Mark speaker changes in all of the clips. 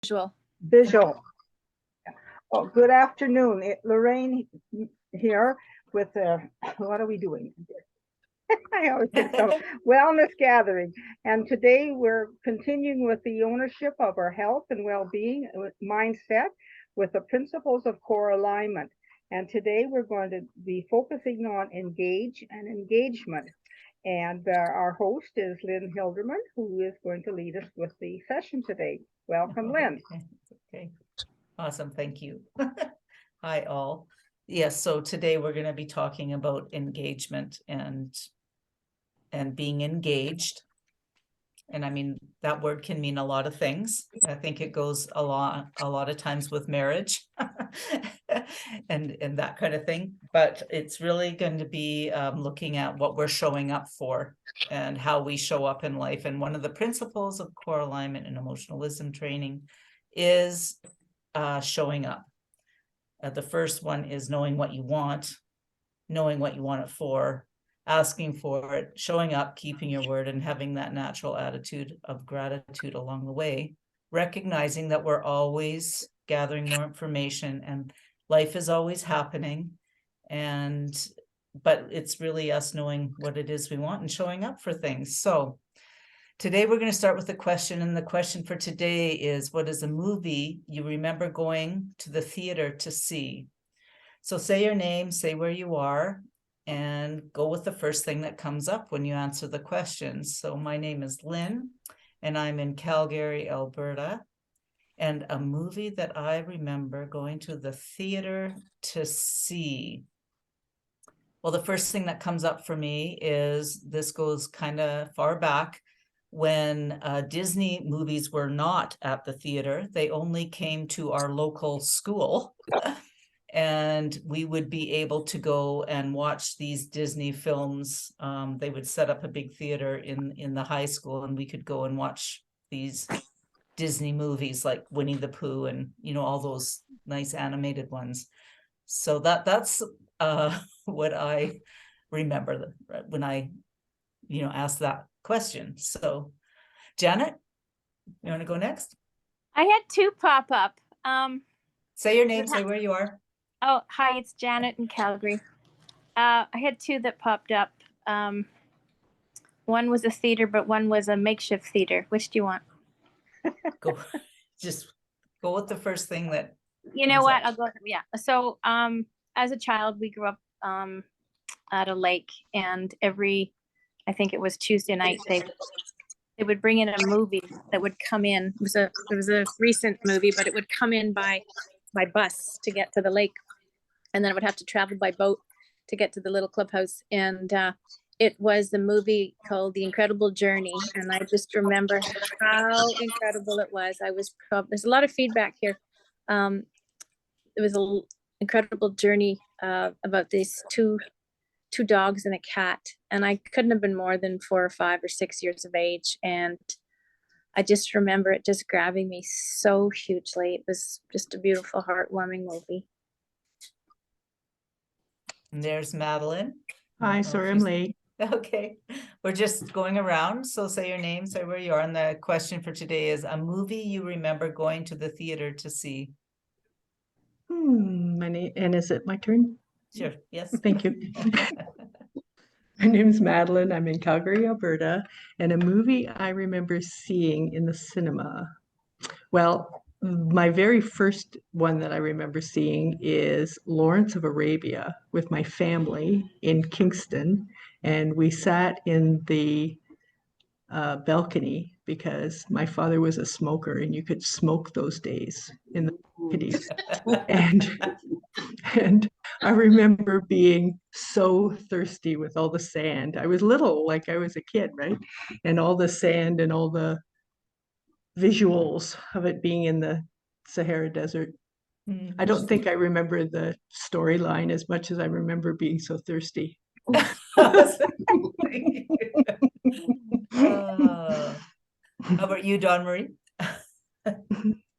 Speaker 1: Visual.
Speaker 2: Visual. Oh, good afternoon. Lorraine here with what are we doing? I always think so. Wellness gathering. And today we're continuing with the ownership of our health and well-being mindset with the principles of core alignment. And today we're going to be focusing on engage and engagement. And our host is Lynne Hilderman, who is going to lead us with the session today. Welcome, Lynne.
Speaker 3: Okay, awesome. Thank you. Hi, all. Yes, so today we're going to be talking about engagement and being engaged. And I mean, that word can mean a lot of things. I think it goes a lot of times with marriage and that kind of thing. But it's really going to be looking at what we're showing up for and how we show up in life. And one of the principles of core alignment and emotionalism training is showing up. The first one is knowing what you want it for, asking for it, showing up, keeping your word, and having that natural attitude of gratitude along the way, recognizing that we're always gathering more information and life is always happening. But it's really us knowing what it is we want and showing up for things. So today we're going to start with a question, and the question for today is, what is a movie you remember going to the theater to see? So say your name, say where you are, and go with the first thing that comes up when you answer the question. So my name is Lynne, and I'm in Calgary, Alberta. And a movie that I remember going to the theater to see. Well, the first thing that comes up for me is, this goes kind of far back, when Disney movies were not at the theater. They only came to our local school. And we would be able to go and watch these Disney films. They would set up a big theater in the high school, and we could go and watch these Disney movies like Winnie the Pooh and, you know, all those nice animated ones. So that's what I remember when I, asked that question. So Janet, you want to go next?
Speaker 1: I had two pop up.
Speaker 3: Say your name, say where you are.
Speaker 1: Oh, hi, it's Janet in Calgary. I had two that popped up. One was a theater, but one was a makeshift theater. Which do you want?
Speaker 3: Just go with the first thing that.
Speaker 1: You know what? I'll go. Yeah. So, as a child, we grew up at a lake, and I think it was Tuesday night, they would bring in a movie that would come in. It was a recent movie, but it would come in by bus to get to the lake, and then I would have to travel by boat to get to the little clubhouse. And it was the movie called The Incredible Journey, and I just remember how incredible it was. There's a lot of feedback here. It was an incredible journey about these two dogs and a cat, and I couldn't have been more than 4 or 5 or 6 years of age, and I just remember it just grabbing me so hugely. It was just a beautiful, heartwarming movie.
Speaker 3: And there's Madeline.
Speaker 4: Hi, sorry I'm late.
Speaker 3: Okay, we're just going around. So say your name, say where you are. And the question for today is, a movie you remember going to the theater to see.
Speaker 4: And is it my turn?
Speaker 3: Sure, yes.
Speaker 4: Thank you. My name's Madeline. I'm in Calgary, Alberta. And a movie I remember seeing in the cinema. Well, my very first one that I remember seeing is Lawrence of Arabia with my family in Kingston. And we sat in the balcony because my father was a smoker, and you could smoke those days in the balconies. And I remember being so thirsty with all the sand. I was little, like I was a kid, right? And all the sand and all the visuals of it being in the Sahara Desert. I don't think I remember the storyline as much as I remember being so thirsty.
Speaker 3: How about you, Dawn Marie?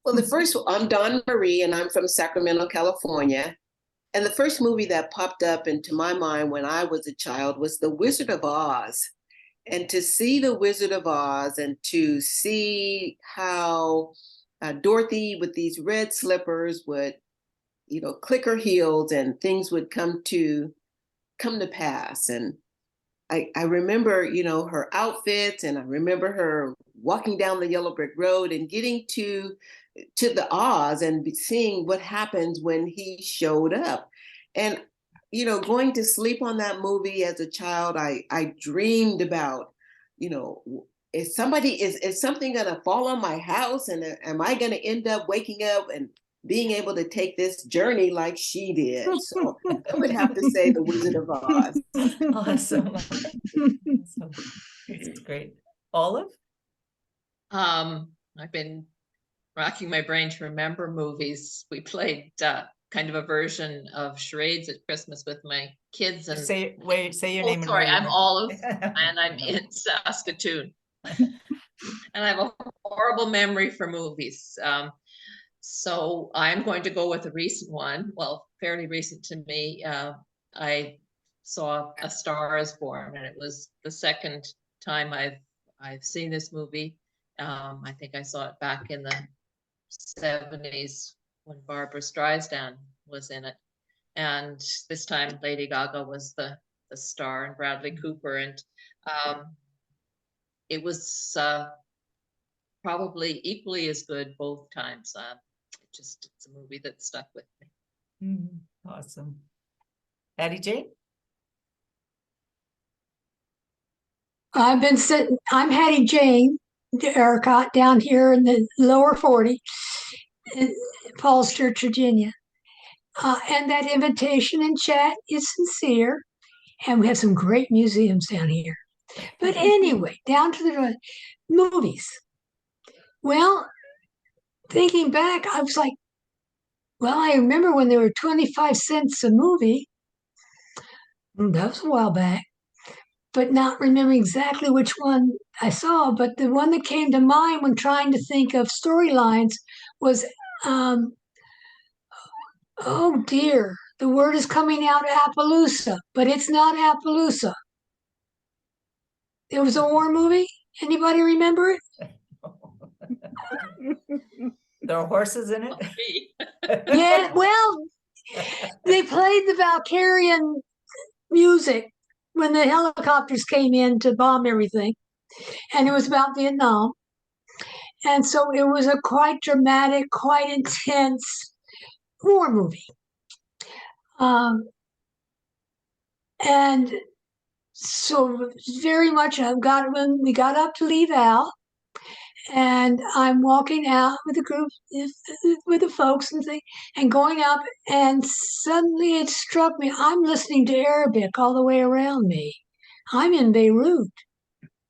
Speaker 5: Well, I'm Dawn Marie, and I'm from Sacramento, California. And the first movie that popped up into my mind when I was a child was The Wizard of Oz. And to see The Wizard of Oz and to see how Dorothy with these red slippers would, you know, click her heels and things would come to pass. And I remember, you know, her outfits, and I remember her walking down the yellow brick road and getting to the Oz and seeing what happens when he showed up. And, you know, going to sleep on that movie as a child, I dreamed about, you know, is something gonna fall on my house, and am I gonna end up waking up and being able to take this journey like she did? So I would have to say The Wizard of Oz.
Speaker 3: Awesome. Awesome. It's great. Olive?
Speaker 6: I've been racking my brain to remember movies. We played kind of a version of charades at Christmas with my kids. And
Speaker 3: Say your name.
Speaker 6: sorry,
Speaker 3: and
Speaker 6: I'm Olive, and I'm in Saskatoon. And I have a horrible memory for movies. So I'm going to go with a recent one. Well, fairly recent to me. I saw A Star Is Born, and it was the second time I've seen this movie. I think I saw it back in the 70s when Barbara Streisand was in it, and this time Lady Gaga was the star, and Bradley Cooper, and it was probably equally as good both times. It's a movie that stuck with me.
Speaker 3: Awesome. Addie Jane?
Speaker 7: I'm Hattie Jane, Erica, down here in the lower 40, in Falls Church, Virginia. And that invitation in chat is sincere, and we have some great museums down here. But anyway, down to the movies. Well, thinking back, I was like, well, I remember when they were 25 cents a movie. That was a while back, but not remembering exactly which one I saw. But the one that came to mind when trying to think of storylines was, oh dear, the word is coming out, Appaloosa, but it's not Appaloosa. It was a war movie. Anybody remember it?
Speaker 3: There are horses in it?
Speaker 7: Yeah, well, they played the Valkyrian music when the helicopters came in to bomb everything. And it was about Vietnam. And so it was a quite dramatic, quite intense war movie. And so very much when we got up to leave out, and I'm walking out with a group, with the folks and going up, and suddenly it struck me, I'm listening to Arabic all the way around me. I'm in Beirut.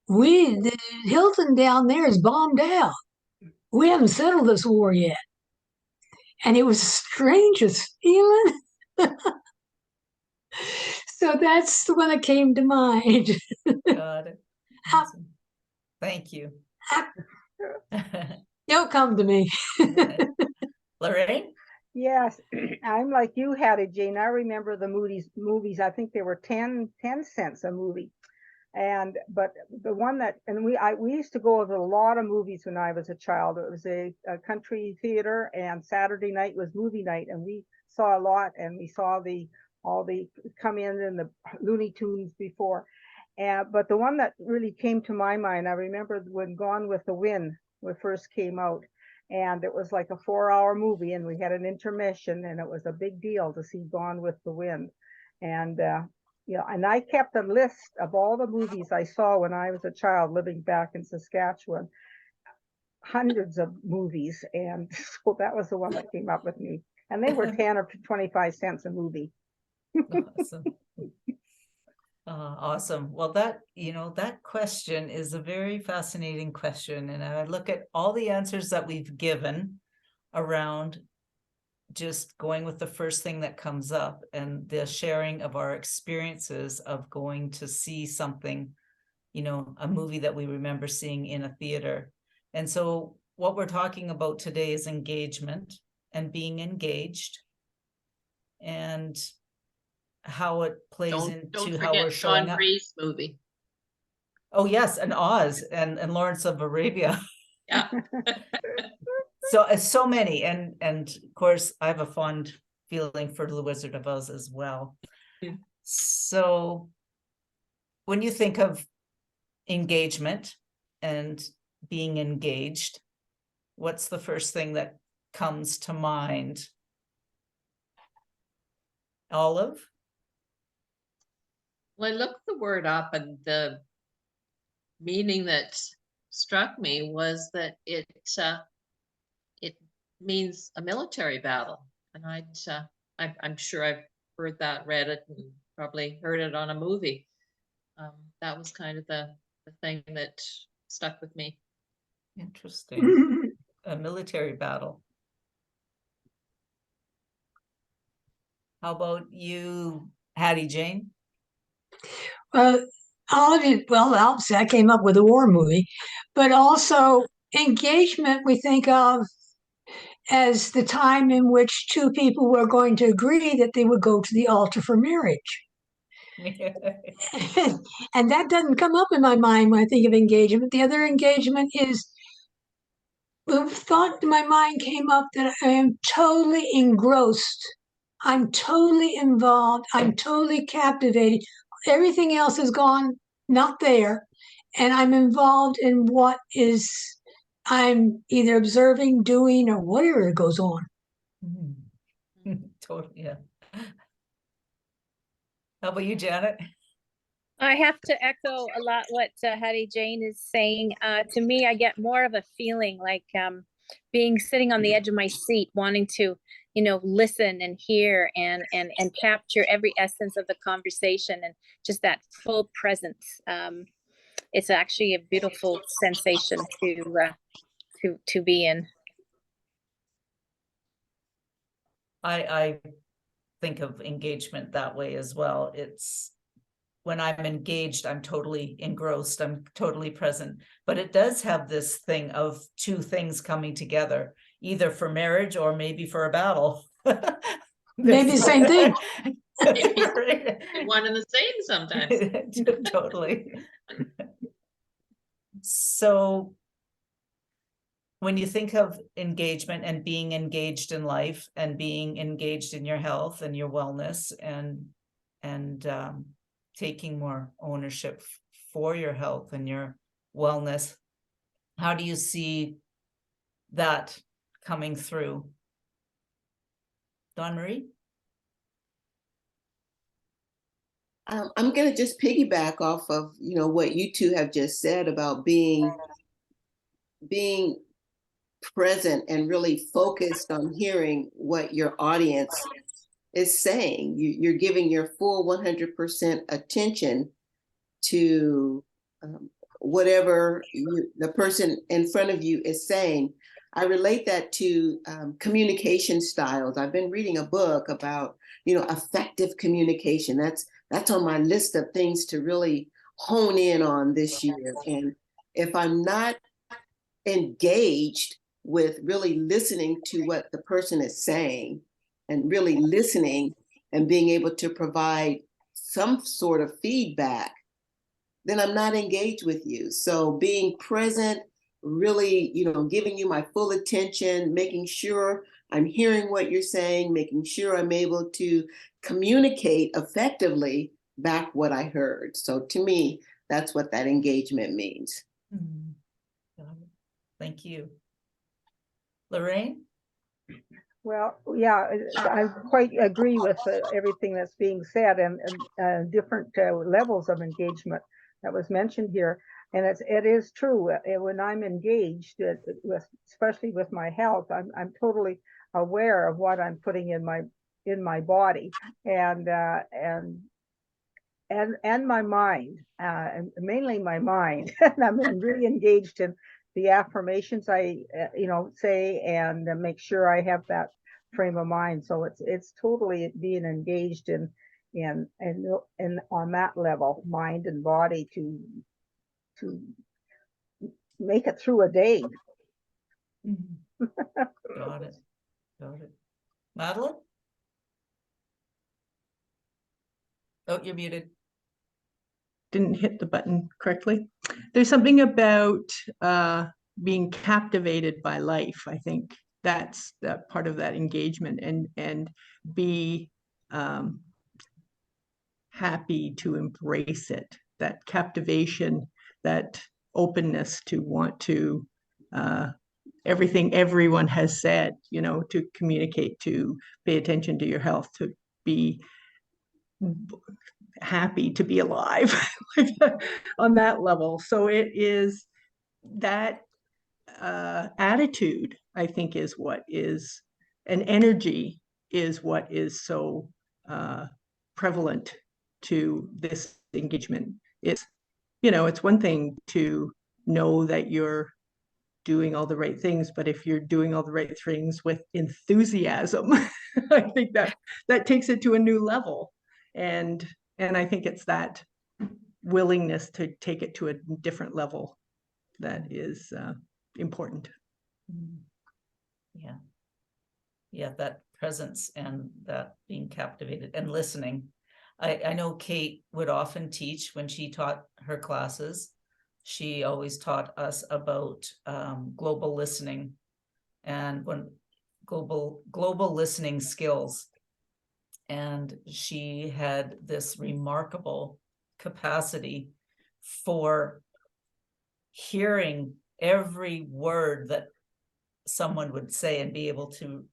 Speaker 7: The Hilton down there is bombed out. We haven't settled this war yet. And it was the strangest feeling. So that's the one that came to mind.
Speaker 3: Got it. Awesome. Thank you.
Speaker 7: You'll come to me.
Speaker 3: Lorraine?
Speaker 2: Yes, I'm like you, Hattie Jane. I remember the movies. I think they were 10 cents a movie. But the one that, and we used to go to a lot of movies when I was a child. It was a country theater, and Saturday night was movie night, and we saw a lot, and we saw all the come in the Looney Tunes before. But the one that really came to my mind, I remember when Gone with the Wind first came out, and it was like a 4-hour movie, and we had an intermission, and it was a big deal to see Gone with the Wind. And and I kept a list of all the movies I saw when I was a child living back in Saskatchewan, hundreds of movies. And so that was the one that came up with me. And they were 10 or 25 cents a movie.
Speaker 3: Awesome. Awesome. Well, that question is a very fascinating question. And I look at all the answers that we've given around just going with the first thing that comes up, and the sharing of our experiences of going to see something, a movie that we remember seeing in a theater. And so what we're talking about today is engagement and being engaged, and how it plays into how we're showing
Speaker 6: John
Speaker 3: up.
Speaker 6: Bree's movie.
Speaker 3: Oh yes, and Oz and Lawrence of Arabia.
Speaker 6: Yeah.
Speaker 3: so many, and of course I have a fond feeling for The Wizard of Oz as well.
Speaker 6: Yeah.
Speaker 3: So when you think of engagement and being engaged, what's the first thing that comes to mind? Olive?
Speaker 6: Well, I looked the word up, and the meaning that struck me was that it means a military battle, and I'm sure I've heard that, read it, and probably heard it on a movie. That was kind of the thing that stuck with me.
Speaker 3: Interesting. A military battle. How about you, Hattie Jane?
Speaker 7: All of it, well, obviously I came up with a war movie, but also engagement we think of as the time in which two people were going to agree that they would go to the altar for marriage. And that doesn't come up in my mind when I think of engagement. The other engagement is the thought in my mind came up that I am totally engrossed. I'm totally involved. I'm totally captivated. Everything else is gone, not there. And I'm involved in what is I'm either observing, doing, or whatever goes on.
Speaker 3: Totally, yeah. How about you, Janet?
Speaker 1: I have to echo a lot what Hattie Jane is saying. To me, I get more of a feeling like being sitting on the edge of my seat, wanting to, listen and hear and capture every essence of the conversation and just that full presence. It's actually a beautiful sensation to be in.
Speaker 3: I think of engagement that way as well. It's when I'm engaged, I'm totally engrossed, I'm totally present. But it does have this thing of two things coming together, either for marriage or maybe for a battle.
Speaker 7: Maybe the same thing.
Speaker 6: One and the same sometimes.
Speaker 3: Totally. So when you think of engagement and being engaged in life and being engaged in your health and your wellness and taking more ownership for your health and your wellness, how do you see that coming through? Dawn Marie?
Speaker 5: I'm going to just piggyback off of, what you two have just said about being present and really focused on hearing what your audience is saying. You're giving your full 100% attention to whatever the person in front of you is saying. I relate that to communication styles. I've been reading a book about, effective communication. That's on my list of things to really hone in on this year. And if I'm not engaged with really listening to what the person is saying and really listening and being able to provide some sort of feedback, then I'm not engaged with you. So being present, really, giving you my full attention, making sure I'm hearing what you're saying, making sure I'm able to communicate effectively back what I heard. So to me, that's what that engagement means.
Speaker 3: Thank you. Lorraine?
Speaker 2: Well, yeah, I quite agree with everything that's being said and different levels of engagement that was mentioned here. And it is true. When I'm engaged, especially with my health, I'm totally aware of what I'm putting in my body and my mind, and mainly my mind. And I'm really engaged in the affirmations I say and make sure I have that frame of mind. So it's totally being engaged in on that level, mind and body, to make it through a day.
Speaker 3: Got it. Madeline? Oh, you're muted.
Speaker 4: Didn't hit the button correctly. There's something about being captivated by life. I think that's that part of that engagement, and be happy to embrace it, that captivation, that openness to want to everything everyone has said, to communicate, to pay attention to your health, to be happy to be alive on that level. So it is that attitude, I think, is what is, an energy is what is so prevalent to this engagement. It's, it's one thing to know that you're doing all the right things, but if you're doing all the right things with enthusiasm, I think that takes it to a new level. And I think it's that willingness to take it to a different level that is important.
Speaker 3: Yeah, that presence and that being captivated and listening. I know Kate would often teach when she taught her classes. She always taught us about global listening and when global listening skills. And she had this remarkable capacity for hearing every word that someone would say and be able to,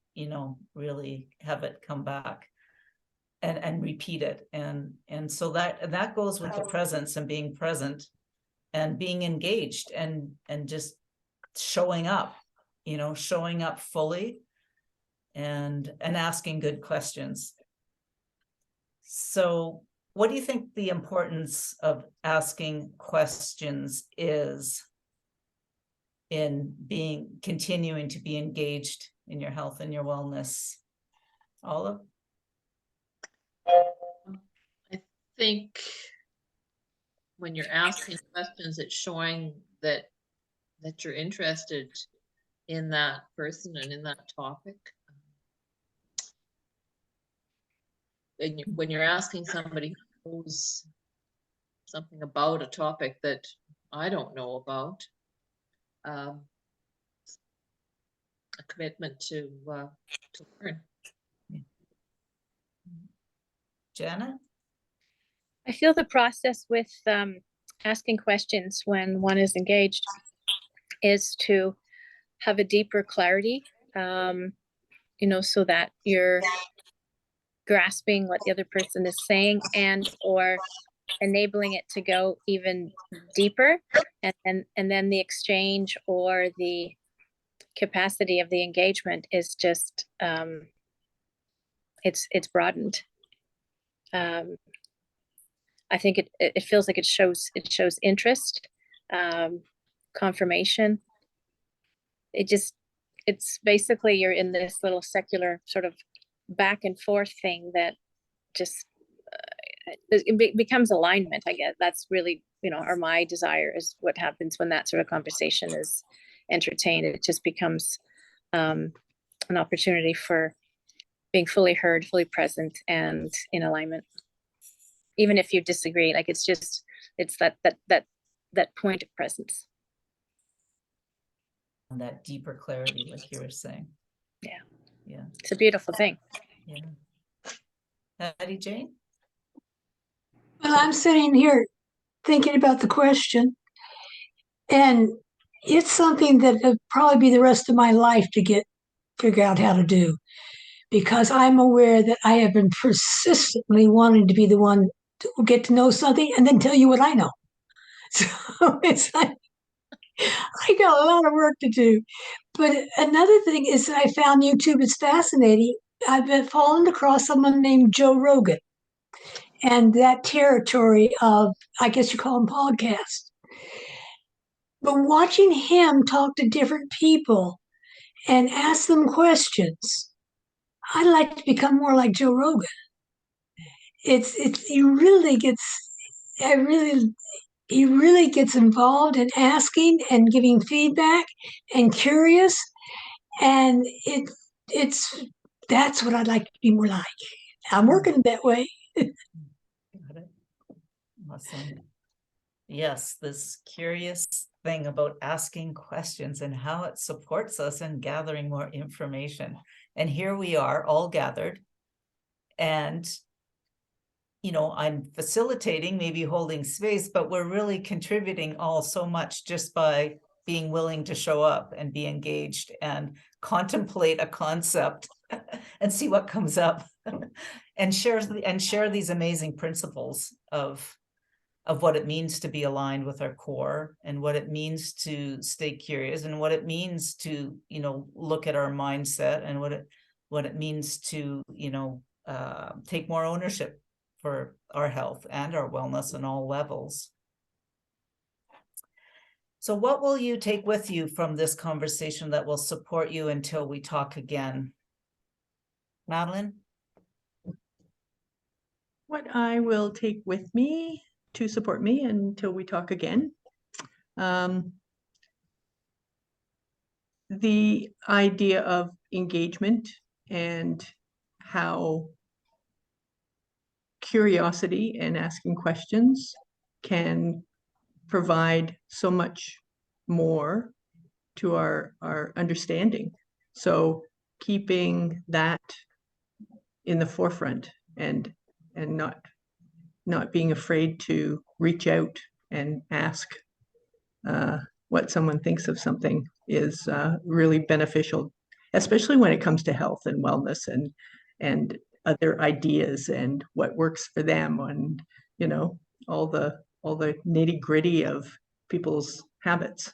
Speaker 3: really have it come back and repeat it. And so that goes with the presence and being present and being engaged and just showing up, showing up fully and asking good questions. So what do you think the importance of asking questions is in continuing to be engaged in your health and your wellness? Olive?
Speaker 6: I think when you're asking questions, it's showing that you're interested in that person and in that topic. And when you're asking somebody who knows something about a topic that I don't know about, a commitment to learn.
Speaker 3: Janet?
Speaker 1: I feel the process with asking questions when one is engaged is to have a deeper clarity, so that you're grasping what the other person is saying and or enabling it to go even deeper, and then the exchange or the capacity of the engagement is just it's broadened. I think it feels like it shows interest, confirmation. It's basically you're in this little secular sort of back and forth thing that just it becomes alignment. I guess that's really, or my desire is what happens when that sort of conversation is entertained. It just becomes an opportunity for being fully heard, fully present, and in alignment. Even if you disagree, like it's that point of presence.
Speaker 3: And that deeper clarity, like you were saying. Yeah.
Speaker 1: It's a beautiful thing.
Speaker 3: Yeah. Hattie Jane?
Speaker 7: Well, I'm sitting here thinking about the question, and it's something that will probably be the rest of my life to figure out how to do, because I'm aware that I have been persistently wanting to be the one to get to know something and then tell you what I know. So it's like I got a lot of work to do. But another thing is that I found YouTube is fascinating. I've been fallen across someone named Joe Rogan and that territory of, I guess you call them podcasts. But watching him talk to different people and ask them questions, I'd like to become more like Joe Rogan. He really gets involved in asking and giving feedback and curious, and that's what I'd like to be more like. I'm working that way.
Speaker 3: Got it. Awesome. Yes, this curious thing about asking questions and how it supports us in gathering more information. And here we are all gathered. And, you know, I'm facilitating, maybe holding space, but we're really contributing all so much just by being willing to show up and be engaged and contemplate a concept and see what comes up and share these amazing principles of what it means to be aligned with our core, and what it means to stay curious, and what it means to, you know, look at our mindset, and what it means to, you know, take more ownership for our health and our wellness on all levels. So what will you take with you from this conversation that will support you until we talk again? Madeline?
Speaker 4: What I will take with me to support me until we talk again. The idea of engagement and how curiosity and asking questions can provide so much more to our understanding. So keeping that in the forefront and not being afraid to reach out and ask what someone thinks of something is really beneficial, especially when it comes to health and wellness and other ideas and what works for them, and, you know, all the nitty gritty of people's habits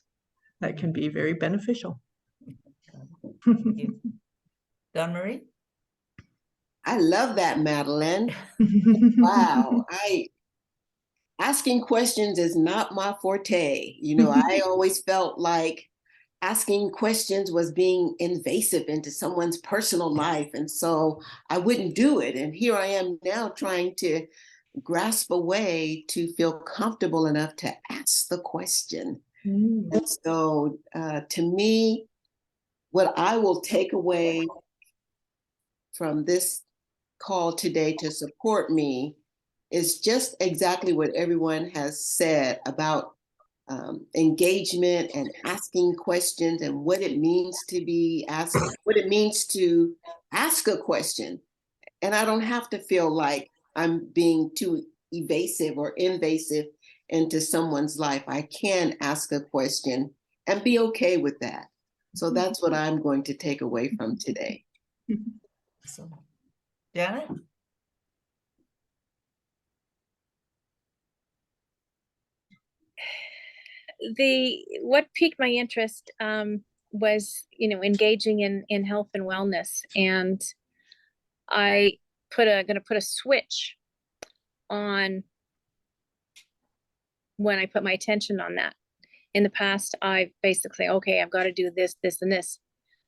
Speaker 4: that can be very beneficial.
Speaker 3: Dawn Marie?
Speaker 5: I love that, Madeline. Wow. Asking questions is not my forte. You know, I always felt like asking questions was being invasive into someone's personal life. And so I wouldn't do it. And here I am now trying to grasp a way to feel comfortable enough to ask the question. And so to me, what I will take away from this call today to support me is just exactly what everyone has said about engagement and asking questions, and what it means to be asked, what it means to ask a question. And I don't have to feel like I'm being too evasive or invasive into someone's life. I can ask a question and be okay with that. So that's what I'm going to take away from today.
Speaker 3: So, Janet?
Speaker 1: What piqued my interest was, you know, engaging in health and wellness, and I gonna put a switch on when I put my attention on that. In the past, I've basically, okay, I've got to do this, this, and this.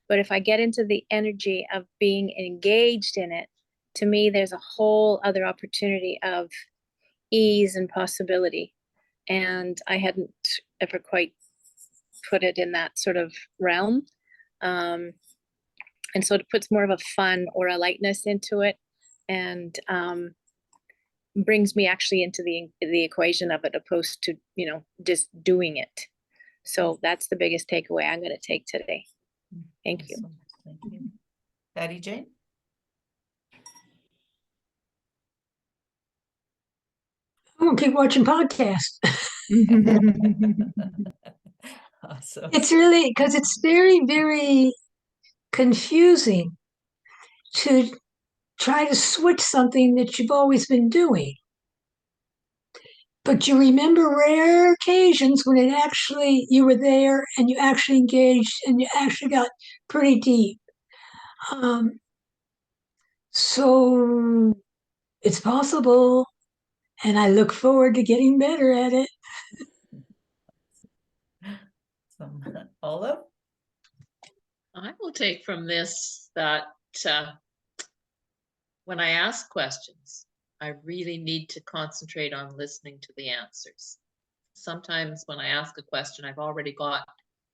Speaker 1: But if I get into the energy of being engaged in it, to me, there's a whole other opportunity of ease and possibility. And I hadn't ever quite put it in that sort of realm. And so it puts more of a fun or a lightness into it, and brings me actually into the equation of it, opposed to, you know, just doing it. So that's the biggest takeaway I'm going to take today. Thank you.
Speaker 3: Thank you. Patty Jane?
Speaker 7: I'm gonna keep watching podcasts.
Speaker 3: Awesome.
Speaker 7: It's really, because it's very, very confusing to try to switch something that you've always been doing. But you remember rare occasions when it actually, you were there and you actually engaged and you actually got pretty deep. So it's possible, and I look forward to getting better at it.
Speaker 3: Olive?
Speaker 6: I will take from this that when I ask questions, I really need to concentrate on listening to the answers. Sometimes when I ask a question, I've already got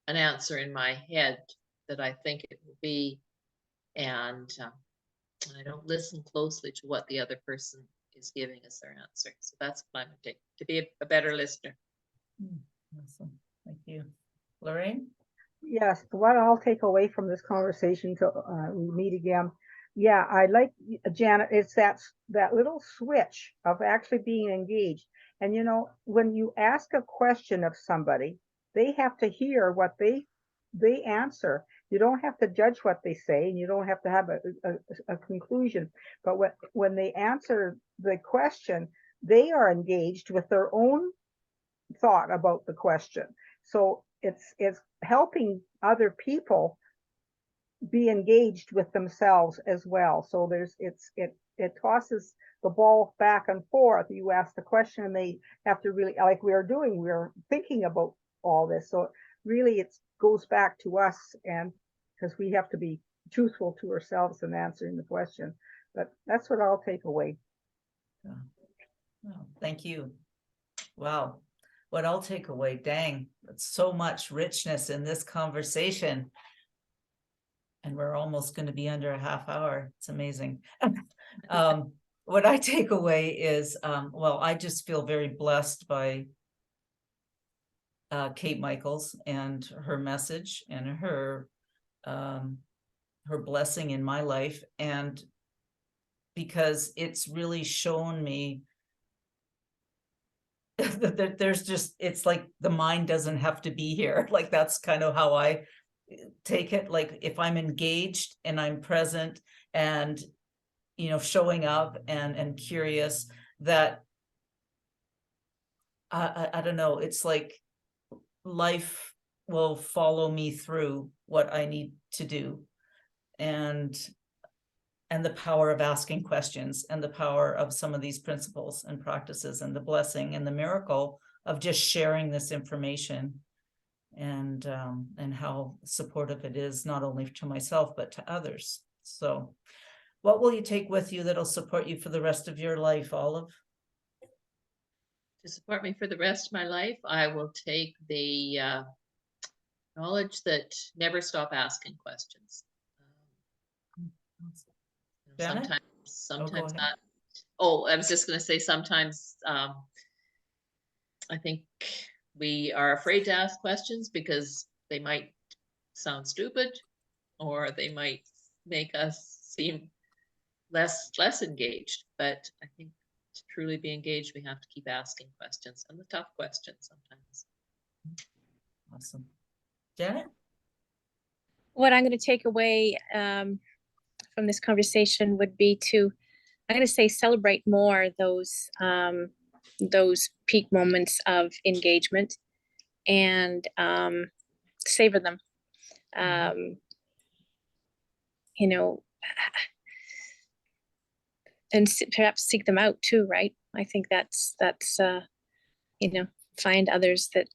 Speaker 6: an answer in my head that I think it will be, and I don't listen closely to what the other person is giving as their answer. So that's what I'm going to take, to be a better listener.
Speaker 3: Awesome. Thank you. Lorraine?
Speaker 2: Yes, what I'll take away from this conversation till we meet again. Yeah, I like Janet. It's that little switch of actually being engaged. And you know, when you ask a question of somebody, they have to hear what they answer. You don't have to judge what they say, and you don't have to have a conclusion. But when they answer the question, they are engaged with their own thought about the question. So it's helping other people be engaged with themselves as well. So it tosses the ball back and forth. You ask the question and they have to really, like we are doing, we're thinking about all this. So really it goes back to us, and because we have to be truthful to ourselves in answering the question. But that's what I'll take away.
Speaker 3: Yeah. Oh, thank you. Wow. What I'll take away, dang, that's so much richness in this conversation. And we're almost going to be under a half hour. It's amazing. What I take away is, well, I just feel very blessed by Kate Michaels and her message and her blessing in my life. And because it's really shown me that there's just, it's like the mind doesn't have to be here. Like that's kind of how I take it. Like if I'm engaged and I'm present and, you know, showing up and curious, that I don't know, it's like life will follow me through what I need to do. And the power of asking questions and the power of some of these principles and practices and the blessing and the miracle of just sharing this information, and how supportive it is, not only to myself, but to others. So what will you take with you that'll support you for the rest of your life, Olive?
Speaker 6: To support me for the rest of my life, I will take the knowledge that never stop asking questions.
Speaker 3: Janet?
Speaker 6: Sometimes
Speaker 3: ahead.
Speaker 6: not. Oh, I was just going to say sometimes I think we are afraid to ask questions because they might sound stupid, or they might make us seem less engaged. But I think to truly be engaged, we have to keep asking questions, and the tough questions sometimes.
Speaker 3: Awesome. Janet?
Speaker 1: What I'm going to take away from this conversation would be I'm going to say celebrate more those peak moments of engagement, and savor them. You know, and perhaps seek them out too, right? I think that's you know, find others that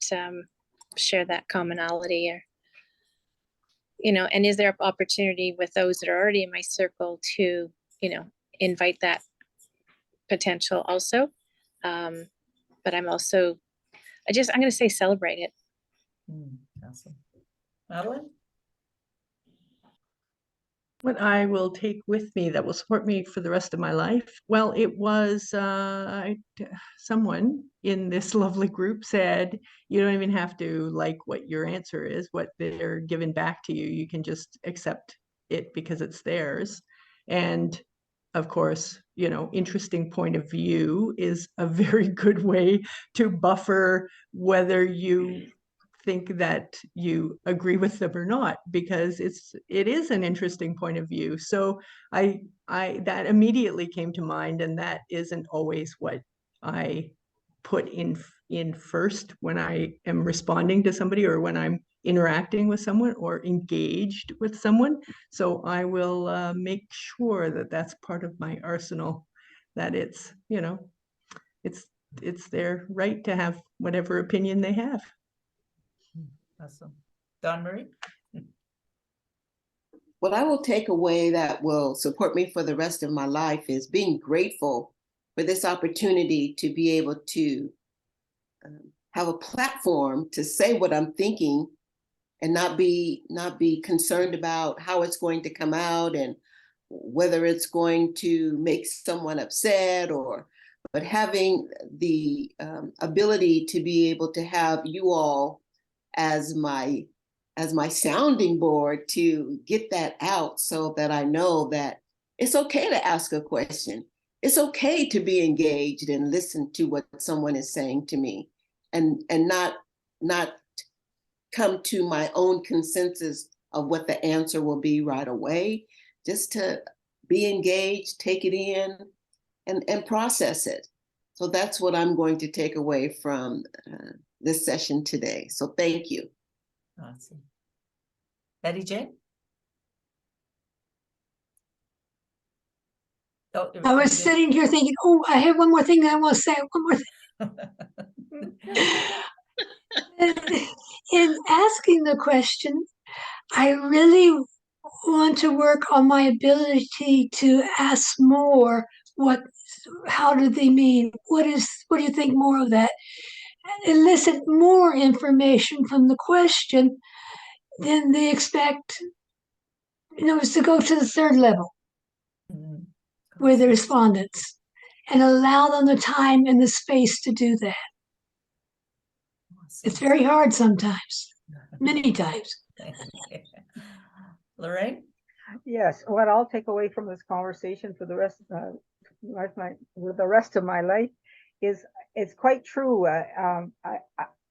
Speaker 1: share that commonality, or you know, and is there an opportunity with those that are already in my circle to, you know, invite that potential also. But I'm going to say celebrate it.
Speaker 3: Awesome. Madeline?
Speaker 4: What I will take with me that will support me for the rest of my life. Well, it was someone in this lovely group said, you don't even have to like what your answer is, what they're giving back to you. You can just accept it because it's theirs. And of course, you know, interesting point of view is a very good way to buffer whether you think that you agree with them or not, because it is an interesting point of view. So I that immediately came to mind, and that isn't always what I put in first when I am responding to somebody, or when I'm interacting with someone or engaged with someone. So I will make sure that that's part of my arsenal, that it's, you know, it's their right to have whatever opinion they have.
Speaker 3: Awesome. Dawn Marie?
Speaker 5: What I will take away that will support me for the rest of my life is being grateful for this opportunity to be able to have a platform to say what I'm thinking, and not be concerned about how it's going to come out and whether it's going to make someone upset, but having the ability to be able to have you all as my sounding board to get that out, so that I know that it's okay to ask a question. It's okay to be engaged and listen to what someone is saying to me, and not come to my own consensus of what the answer will be right away. Just to be engaged, take it in, and process it. So that's what I'm going to take away from this session today. So thank you.
Speaker 3: Awesome. Betty Jane? Oh,
Speaker 7: I was sitting here thinking, oh, I have one more thing that I want to say. One more thing. In asking the question, I really want to work on my ability to ask more. How do they mean? What do you think more of that? Elicit more information from the question than they expect, is to go to the third level with the respondents and allow them the time and the space to do that. It's very hard sometimes, many times.
Speaker 3: Lorraine?
Speaker 2: Yes, what I'll take away from this conversation for the rest with the rest of my life is it's quite true.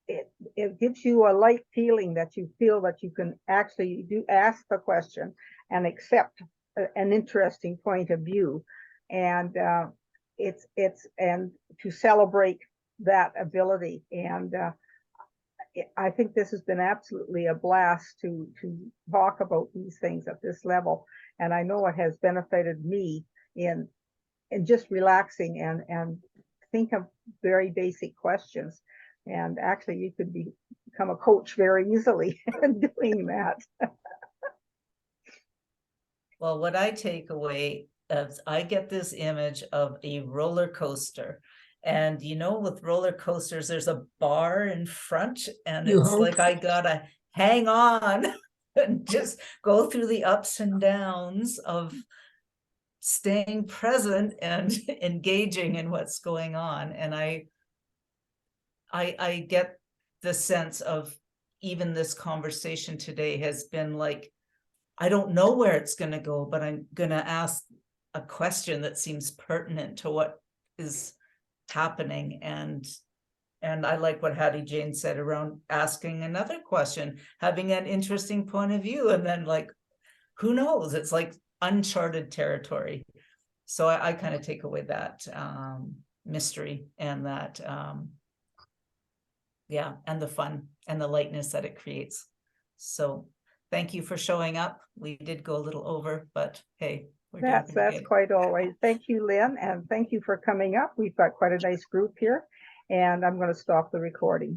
Speaker 2: It gives you a light feeling that you feel that you can actually do ask the question and accept an interesting point of view, and and to celebrate that ability. And I think this has been absolutely a blast to talk about these things at this level, and I know it has benefited me in just relaxing and think of very basic questions. And actually, you could become a coach very easily in doing that.
Speaker 3: Well, what I take away is I get this image of a roller coaster. And with roller coasters, there's a bar in front, and it's like I gotta hang on and just go through the ups and downs of staying present and engaging in what's going on. And I get the sense of even this conversation today has been like, I don't know where it's going to go, but I'm going to ask a question that seems pertinent to what is happening. And I like what Hattie Jane said around asking another question, having an interesting point of view, and then like, who knows? It's like uncharted territory. So I kind of take away that mystery and that, and the fun and the lightness that it creates. So thank you for showing up. We did go a little over, but hey,
Speaker 2: that's quite all right. Thank you, Lynn, and thank you for coming up. We've got quite a nice group here, and I'm going to stop the recording.